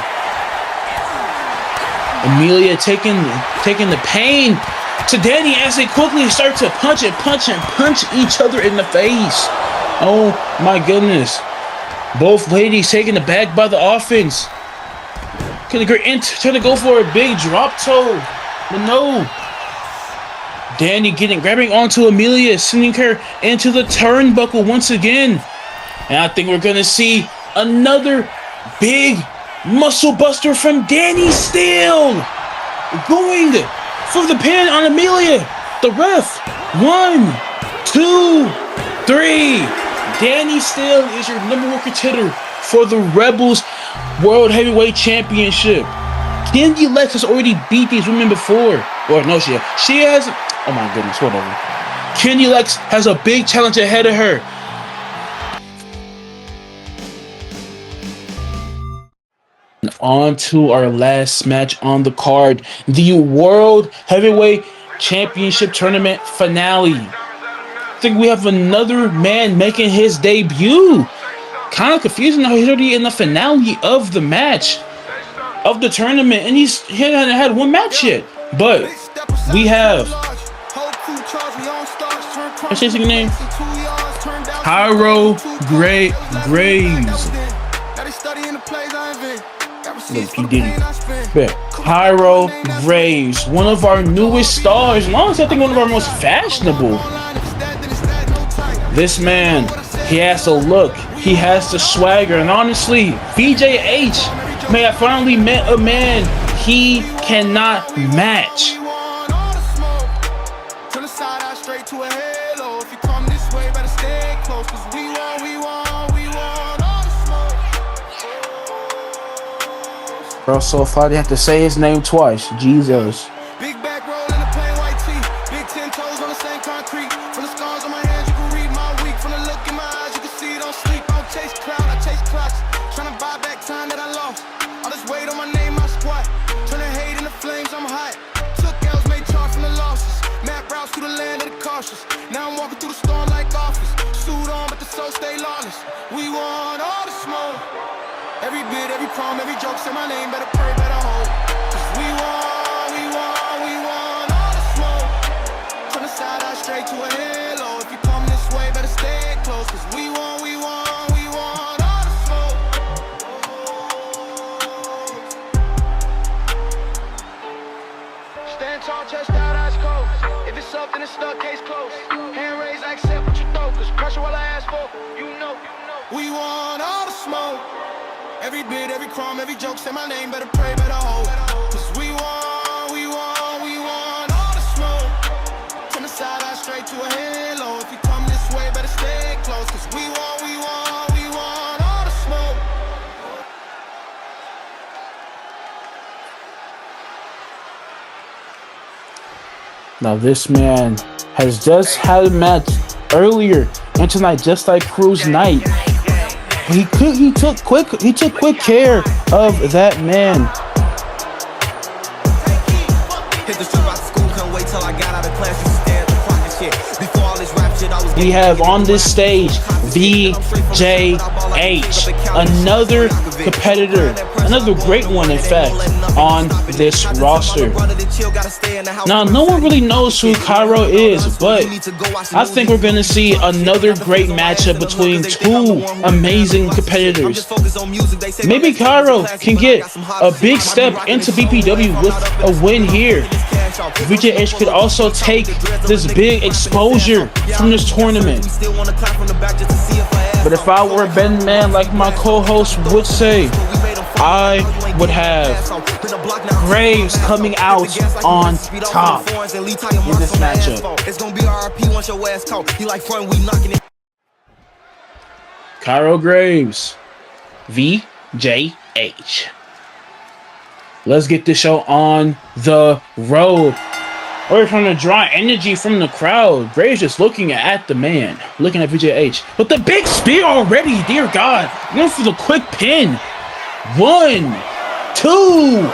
Amelia taking the pain to Danny as they quickly start to punch each other in the face. Oh my goodness. Both ladies taking the bag by the offense. Trying to go for a big drop toe. But no. Danny grabbing onto Amelia, sending her into the turnbuckle once again. And I think we're going to see another big muscle buster from Danny still. Going for the pin on Amelia. The ref. 1, 2, 3. Danny still is your number one contender for the Rebels World Heavyweight Championship. Candy Lex has already beat these women before. Or no, she has. Oh my goodness, whatever. Candy Lex has a big challenge ahead of her. And on to our last match on the card, the World Heavyweight Championship Tournament finale. I think we have another man making his debut. Kind of confusing how he's already in the finale of the match, of the tournament, and he hasn't had one match yet. But we have, what's his name? Hyro Graves. Look, he did it. Hyro Graves, one of our newest stars, and honestly, I think one of our most fashionable. This man, he has the look, he has the swagger, and honestly, VJH may have finally met a man he cannot match. Bro, so if I have to say his name twice, Jesus. Big back roll in the plain white tee. Big 10 toes on the same concrete. From the scars on my hands, you can read my week. From the look in my eyes, you can see it on sleep. I don't chase cloud, I chase clocks. Trying to buy back time that I lost. All this weight on my name, my squat. Turn the hate into flames, I'm hot. Took L's, made charge from the losses. Map routes through the land of the cautious. Now I'm walking through the storm like office. Suit on, but the soul stay lawless. We want all the smoke. Every bit, every prom, every joke, say my name, better pray, better hope. Cause we want all the smoke. Turn the side eye straight to a halo. If you come this way, better stay close. Cause we want all the smoke. Stand tall, chest out, eyes closed. If it's up, then it's stuck, case closed. Hand raised, I accept what you throw. Cause pressure all I ask for, you know. We want all the smoke. Every bit, every crumb, every joke, say my name, better pray, better hope. Cause we want all the smoke. Turn the side eye straight to a halo. If you come this way, better stay close. Cause we want all the smoke. Now this man has just had a match earlier and tonight, just like Cruz Night. He took quick care of that man. Hit the strip out of school, couldn't wait till I got out of class. You stare at the clock and We have on this stage VJH, another competitor, another great one in fact, on this roster. Now, no one really knows who Cairo is, but I think we're going to see another great matchup between two amazing competitors. Maybe Cairo can get a big step into BPW with a win here. VJH could also take this big exposure from this tournament. But if I were a betting man, like my co-host would say, I would have Graves coming out on top in this matchup. Cairo Graves, VJH. Let's get this show on the road. We're trying to draw energy from the crowd. Graves just looking at the man, looking at VJH. But the big spear already, dear God. Going for the quick pin. 1, 2.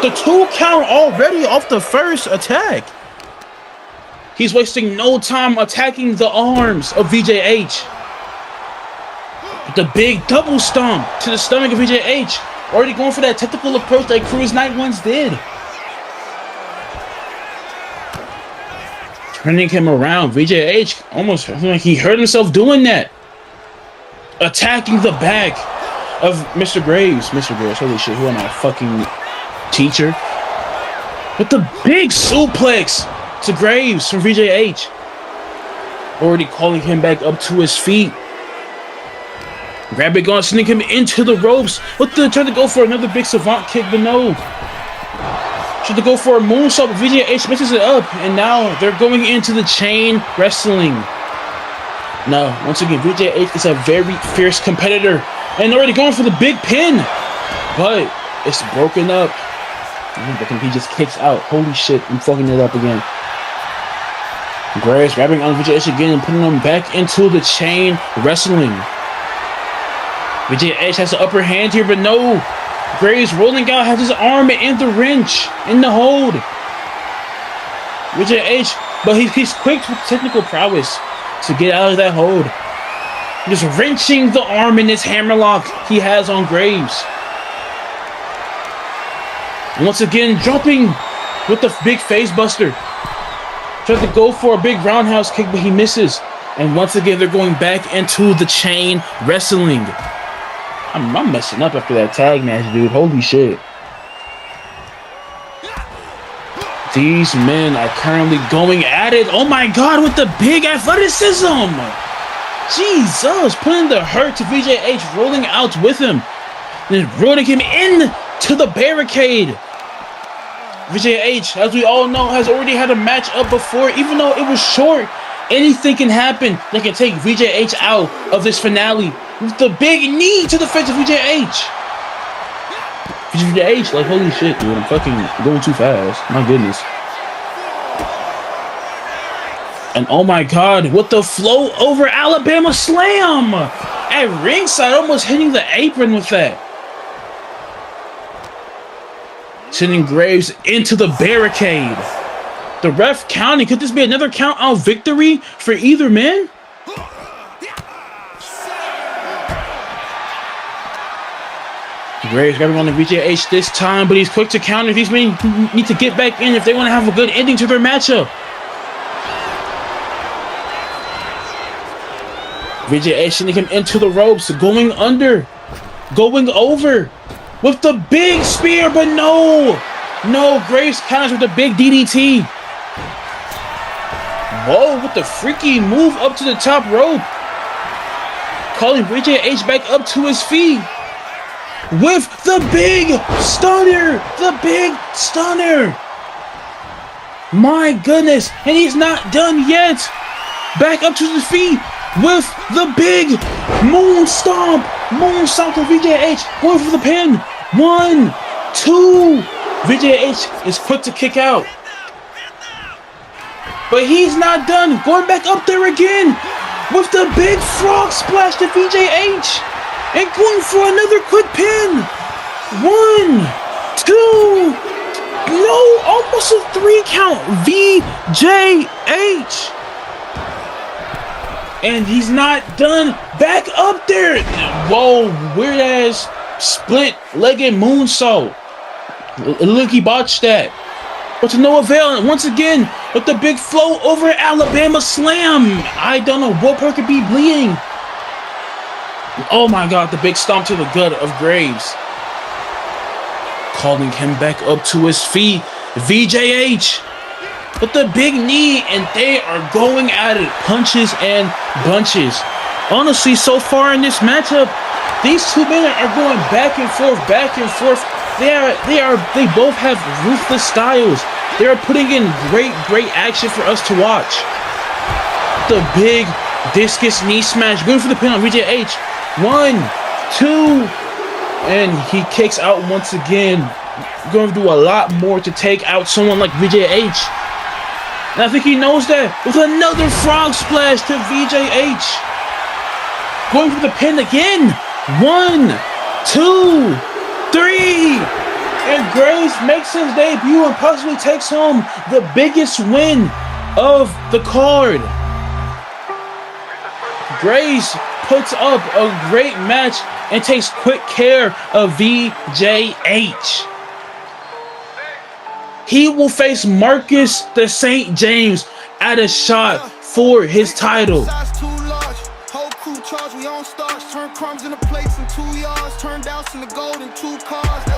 The 2 count already off the first attack. He's wasting no time attacking the arms of VJH. The big double stomp to the stomach of VJH. Already going for that technical approach that Cruz Knight once did. Turning him around. VJH almost like he hurt himself doing that. Attacking the back of Mr. Graves. Mr. Graves, holy shit, who am I, a fucking teacher? With the big suplex to Graves from VJH. Already calling him back up to his feet. Grab it, going, sneak him into the ropes. Trying to go for another big savant kick, but no. Trying to go for a moonsault, but VJH messes it up. And now they're going into the chain wrestling. Now, once again, VJH is a very fierce competitor. And already going for the big pin. But it's broken up. He just kicks out. Holy shit, I'm fucking it up again. Graves grabbing on VJH again and putting him back into the chain wrestling. VJH has the upper hand here, but no. Graves rolling out, has his arm in the wrench, in the hold. VJH, but he's quick with technical prowess to get out of that hold. Just wrenching the arm in this hammerlock he has on Graves. And once again, jumping with the big face buster. Tries to go for a big roundhouse kick, but he misses. And once again, they're going back into the chain wrestling. I'm messing up after that tag match, dude. Holy shit. These men are currently going at it. Oh my God, with the big athleticism. Jesus, putting the hurt to VJH, rolling out with him. And then rolling him into the barricade. VJH, as we all know, has already had a match up before. Even though it was short, anything can happen that can take VJH out of this finale. With the big knee to the face of VJH. VJH, like, holy shit, dude. I'm fucking going too fast. My goodness. And oh my God, with the float over Alabama slam. At ringside, almost hitting the apron with that. Sending Graves into the barricade. The ref counting. Could this be another count out victory for either man? Graves grabbing on the VJH this time, but he's quick to counter. These men need to get back in if they want to have a good ending to their matchup. VJH sending him into the ropes, going under, going over with the big spear, but no. No, Graves counters with the big DDT. Whoa, with the freaky move up to the top rope. Calling VJH back up to his feet. With the big stunner. The big stunner. My goodness. And he's not done yet. Back up to his feet. With the big moon stomp. Moon stomp to VJH. Going for the pin. 1, 2. VJH is quick to kick out. But he's not done. Going back up there again. With the big frog splash to VJH. And going for another quick pin. 1, 2. No, almost a 3 count. VJH And he's not done. Back up there. Whoa, weird ass split-legged moonsault. Look, he botched that. But to no avail. And once again, with the big flow over Alabama slam. I don't know what part could be bleeding. Oh my God, the big stomp to the gut of Graves. Calling him back up to his feet. VJH with the big knee, and they are going at it. Punches and bunches. Honestly, so far in this matchup, these two men are going back and forth, back and forth. They both have ruthless styles. They are putting in great action for us to watch. The big discus knee smash, going for the pin on VJH. 1, 2, and he kicks out once again. Going to do a lot more to take out someone like VJH. And I think he knows that with another frog splash to VJH. Going for the pin again. 1, 2, 3. And Graves makes his debut and possibly takes home the biggest win of the card. Graves puts up a great match and takes quick care of VJH. He will face Marcus the St. James at a shot for his title. Whole crew charge, we on starch. Turn crumbs into plates in 2 yards. Turn doubts into gold in 2 cars.